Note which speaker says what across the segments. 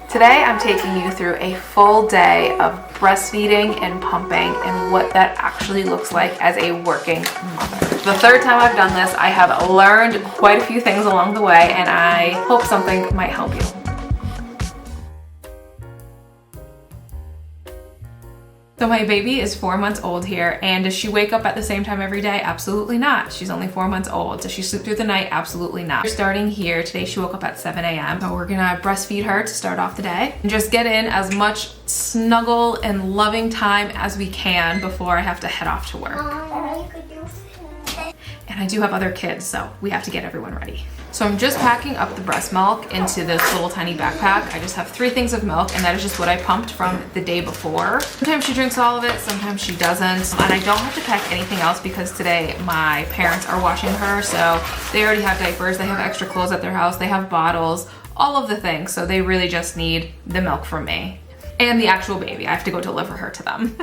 Speaker 1: Today I'm taking you through a full day of breastfeeding and pumping and what that actually looks like as a working mother. The third time I've done this, I have learned quite a few things along the way, and I hope something might help you. So my baby is 4 months old here, and does she wake up at the same time every day? Absolutely not. She's only 4 months old. Does she sleep through the night? Absolutely not. We're starting here. Today she woke up at 7 a.m. So we're gonna breastfeed her to start off the day and just get in as much snuggle and loving time as we can before I have to head off to work. And I do have other kids, so we have to get everyone ready. So I'm just packing up the breast milk into this little tiny backpack. I just have 3 things of milk, and that is just what I pumped from the day before. Sometimes she drinks all of it, sometimes she doesn't. And I don't have to pack anything else because today my parents are watching her, so they already have diapers, they have extra clothes at their house, they have bottles, all of the things. So they really just need the milk from me and the actual baby. I have to go deliver her to them.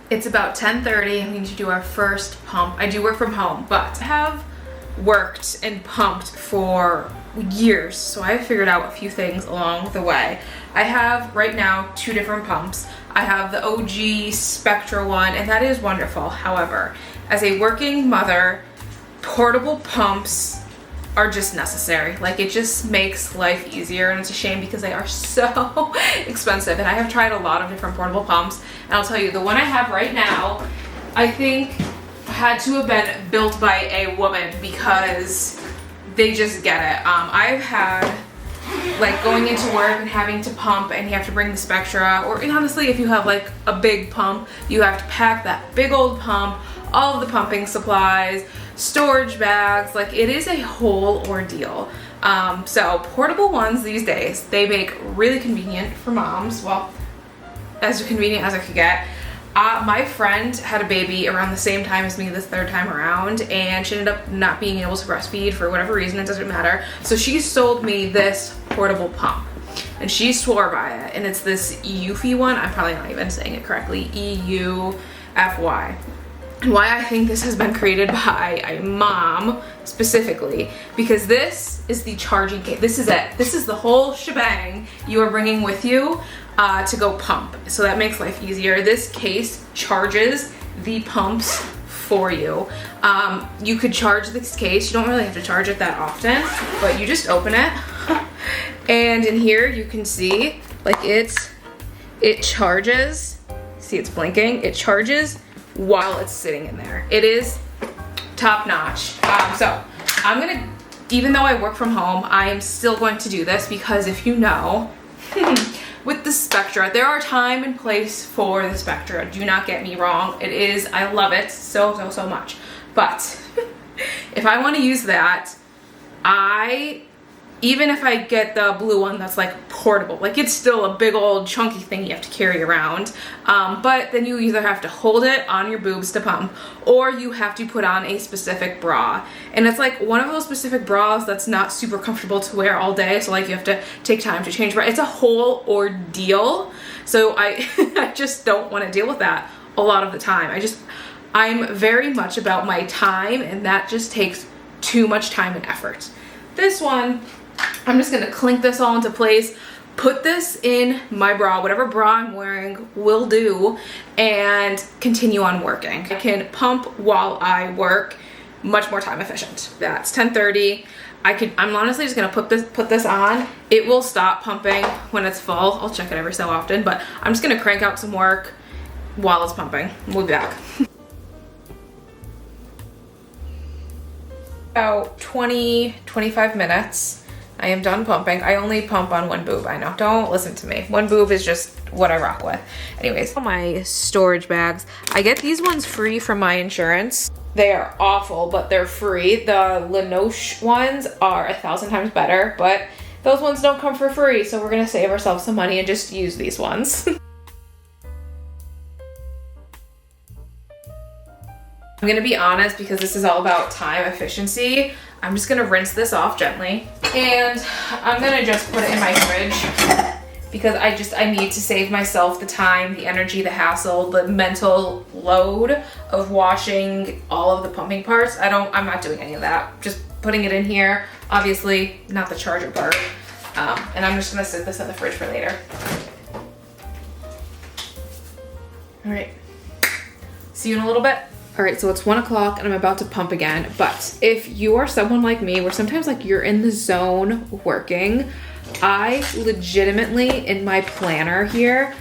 Speaker 1: It's about 10:30 and we need to do our first pump. I do work from home, but I have worked and pumped for years, so I've figured out a few things along the way. I have right now 2 different pumps. I have the OG Spectra one, and that is wonderful. However, as a working mother, portable pumps are just necessary. Like, it just makes life easier, and it's a shame because they are so expensive. And I have tried a lot of different portable pumps, and I'll tell you, the one I have right now, I think had to have been built by a woman because they just get it. I've had like going into work and having to pump, and you have to bring the Spectra, or honestly, if you have like a big pump, you have to pack that big old pump, all of the pumping supplies, storage bags. Like, it is a whole ordeal. So portable ones these days, they make really convenient for moms. Well, as convenient as I could get. My friend had a baby around the same time as me this third time around, and she ended up not being able to breastfeed for whatever reason. It doesn't matter. So she sold me this portable pump, and she swore by it. And it's this Eufy one. I'm probably not even saying it correctly. E-U-F-Y. And why I think this has been created by a mom specifically, because this is the charging case. This is it. This is the whole shebang you are bringing with you to go pump. So that makes life easier. This case charges the pumps for you. You could charge this case. You don't really have to charge it that often, but you just open it. And in here you can see, like, it charges. See, it's blinking. It charges while it's sitting in there. It is top notch. So I'm gonna, even though I work from home, I am still going to do this because, if you know, with the Spectra, there are time and place for the Spectra. Do not get me wrong. It is, I love it so much. But if I want to use that, even if I get the blue one that's like portable, like, it's still a big old chunky thing you have to carry around. But then you either have to hold it on your boobs to pump, or you have to put on a specific bra. And it's like one of those specific bras that's not super comfortable to wear all day. So like, you have to take time to change bra. It's a whole ordeal. So I just don't want to deal with that a lot of the time. I'm very much about my time, and that just takes too much time and effort. This one, I'm just gonna clink this all into place, put this in my bra, whatever bra I'm wearing will do, and continue on working. I can pump while I work, much more time efficient. That's 10:30. I'm honestly just gonna put this on. It will stop pumping when it's full. I'll check it every so often, but I'm just gonna crank out some work while it's pumping. We'll be back. About 20-25 minutes. I am done pumping. I only pump on one boob, I know. Don't listen to me. One boob is just what I rock with. Anyways, my storage bags. I get these ones free from my insurance. They are awful, but they're free. The Lansinoh ones are 1,000 times better, but those ones don't come for free, so we're gonna save ourselves some money and just use these ones. I'm gonna be honest, because this is all about time efficiency. I'm just gonna rinse this off gently, and I'm gonna just put it in my fridge because I need to save myself the time, the energy, the hassle, the mental load of washing all of the pumping parts. I'm not doing any of that. Just putting it in here. Obviously not the charger part. And I'm just gonna sit this in the fridge for later. All right, see you in a little bit. All right, so it's 1 o'clock and I'm about to pump again. But if you are someone like me, where sometimes like you're in the zone working, I legitimately, in my planner here,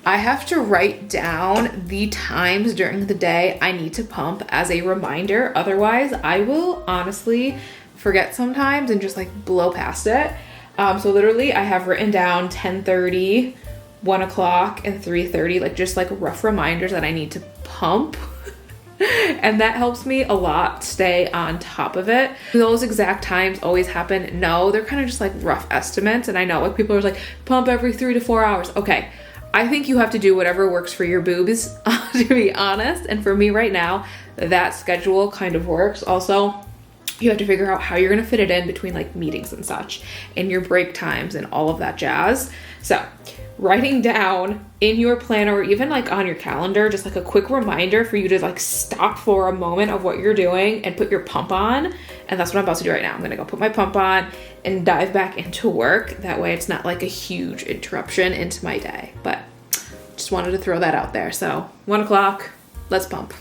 Speaker 1: I have to write down the times during the day I need to pump as a reminder. Otherwise, I will honestly forget sometimes and just like blow past it. So literally I have written down 10:30, 1 o'clock, and 3:30, like just like rough reminders that I need to pump. And that helps me a lot stay on top of it. Those exact times always happen. No, they're kind of just like rough estimates. And I know like people are like, pump every 3 to 4 hours. Okay, I think you have to do whatever works for your boobs, to be honest. And for me right now, that schedule kind of works. Also, you have to figure out how you're gonna fit it in between like meetings and such, and your break times and all of that jazz. So writing down in your planner or even like on your calendar, just like a quick reminder for you to like stop for a moment of what you're doing and put your pump on. And that's what I'm about to do right now. I'm gonna go put my pump on and dive back into work. That way it's not like a huge interruption into my day, but just wanted to throw that out there. So 1 o'clock, let's pump.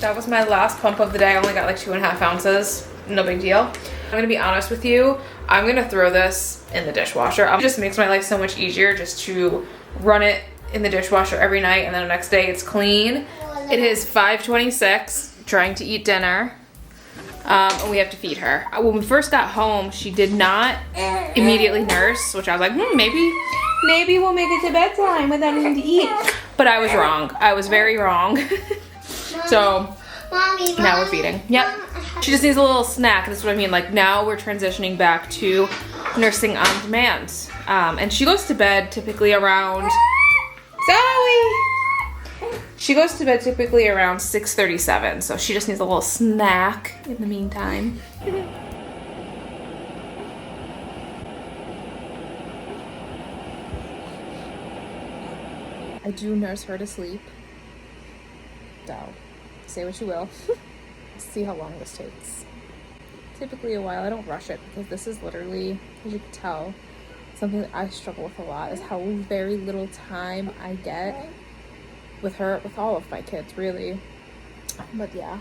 Speaker 1: That was my last pump of the day. I only got like 2.5 ounces. No big deal. I'm gonna be honest with you. I'm gonna throw this in the dishwasher. It just makes my life so much easier just to run it in the dishwasher every night, and then the next day it's clean. It is 5:26, trying to eat dinner. And we have to feed her. When we first got home, she did not immediately nurse, which I was like, maybe we'll make it to bedtime without needing to eat. But I was wrong. I was very wrong. So now we're feeding. Yep. She just needs a little snack. That's what I mean. Like now we're transitioning back to nursing on demand. And she goes to bed typically around, Zoe! She goes to bed typically around 6:37. So she just needs a little snack in the meantime. I do nurse her to sleep. So, say what you will. See how long this takes. Typically a while. I don't rush it because this is literally, as you can tell, something that I struggle with a lot is how very little time I get with her, with all of my kids really. But yeah,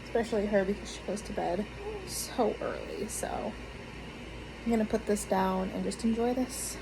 Speaker 1: especially her because she goes to bed so early. So I'm gonna put this down and just enjoy this.